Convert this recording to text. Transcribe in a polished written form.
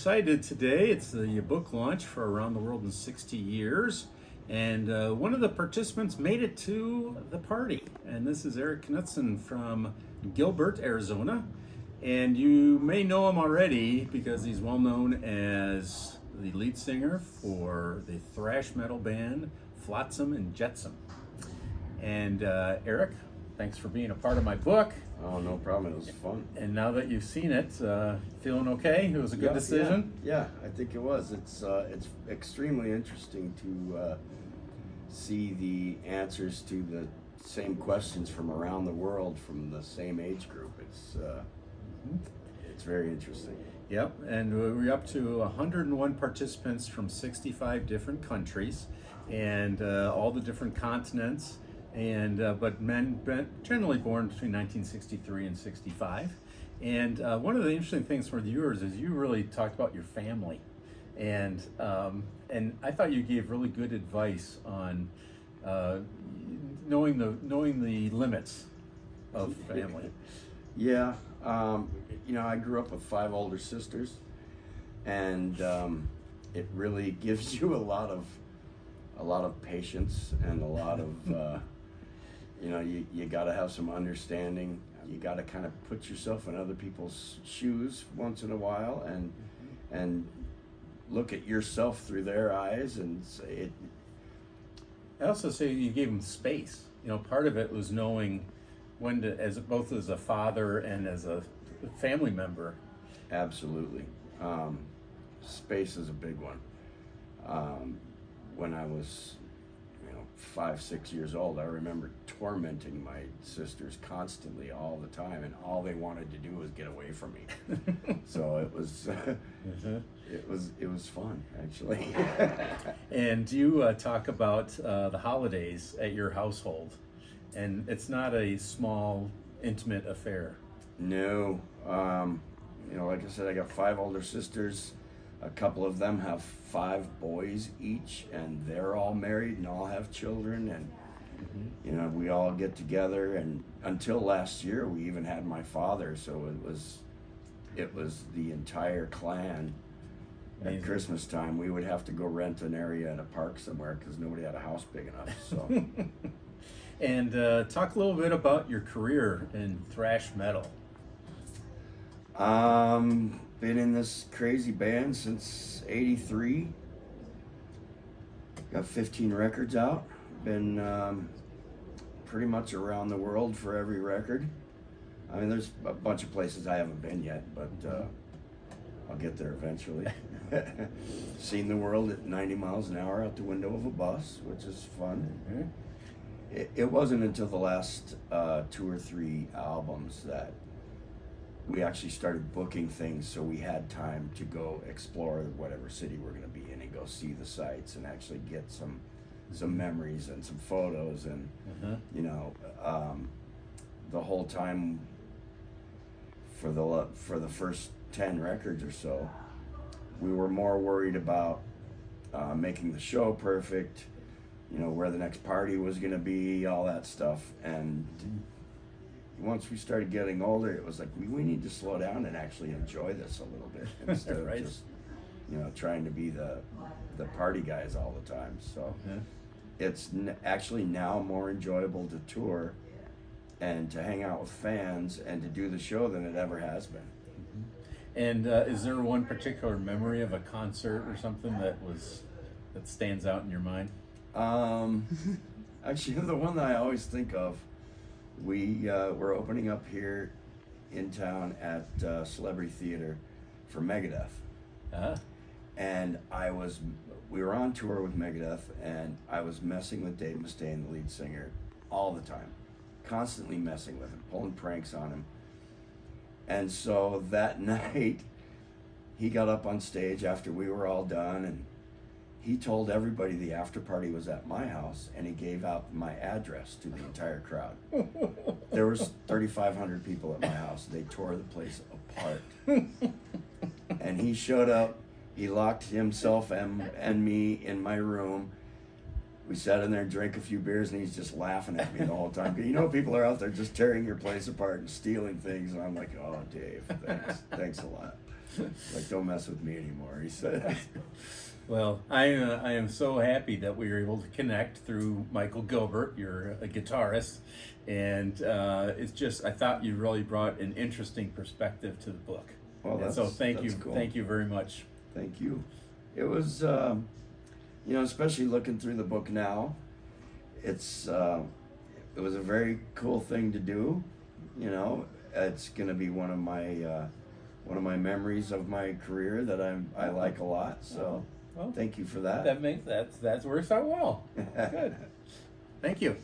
excited today. It's the book launch for Around the World in 60 Years. And one of the participants made it to the party. And this is Eric Knutson from Gilbert, Arizona. And you may know him already because he's well known as the lead singer for the thrash metal band Flotsam and Jetsam. And Eric, thanks for being a part of my book. Oh, no problem. It was fun. And now that you've seen it, feeling okay? It was a good decision? Yeah, I think it was. It's extremely interesting to see the answers to the same questions from around the world from the same age group. It's very interesting. Yep, and we're up to 101 participants from 65 different countries and all the different continents. And but men generally born between 1963 and 65. And one of the interesting things for yours is you really talked about your family, and I thought you gave really good advice on knowing the limits of family. Yeah, I grew up with 5 older sisters, and it really gives you a lot of patience and a lot of you got to have some understanding. You got to kind of put yourself in other people's shoes once in a while and look at yourself through their eyes and say it. I also say you gave them space. Part of it was knowing when to, both as a father and as a family member. Absolutely. Space is a big one. When I was 5, 6 years old, I remember tormenting my sisters constantly all the time, and all they wanted to do was get away from me. So it was it was fun, actually. And you talk about the holidays at your household, and it's not a small, intimate affair. No, like I said, I got 5 older sisters. A couple of them have 5 boys each, and they're all married and all have children, and we all get together. And until last year, we even had my father, so it was the entire clan. Amazing. At Christmas time, we would have to go rent an area in a park somewhere because nobody had a house big enough. So, and talk a little bit about your career in thrash metal. Been in this crazy band since '83. Got 15 records out. Been pretty much around the world for every record. I mean, there's a bunch of places I haven't been yet, but I'll get there eventually. Seen the world at 90 miles an hour out the window of a bus, which is fun. Mm-hmm. It wasn't until the last 2 or 3 albums that we actually started booking things, so we had time to go explore whatever city we're going to be in and go see the sights and actually get some memories and some photos. And the whole time for the first 10 records or so, we were more worried about making the show perfect, where the next party was going to be, all that stuff. And once we started getting older, it was like we need to slow down and actually enjoy this a little bit instead of right. just trying to be the party guys all the time. So it's actually now more enjoyable to tour and to hang out with fans and to do the show than it ever has been. And is there one particular memory of a concert or something that stands out in your mind? Actually, the one that I always think of, we're opening up here in town at Celebrity Theater for Megadeth. And we were on tour with Megadeth, and I was messing with Dave Mustaine, the lead singer, all the time, constantly messing with him, pulling pranks on him. And so that night, he got up on stage after we were all done, and he told everybody the after party was at my house, and he gave out my address to the entire crowd. There was 3,500 people at my house. They tore the place apart. And he showed up. He locked himself and me in my room. We sat in there and drank a few beers, and he's just laughing at me the whole time. People are out there just tearing your place apart and stealing things, and I'm like, oh, Dave, thanks a lot. Like, don't mess with me anymore, he said. Well, I am so happy that we were able to connect through Michael Gilbert. You're a guitarist, and it's just, I thought you really brought an interesting perspective to the book. Well, and so thank you, cool. Thank you very much. Thank you. It was, especially looking through the book now, it was a very cool thing to do. It's going to be one of my memories of my career that I like a lot. So, well, thank you for that. That works out well. Good. Thank you.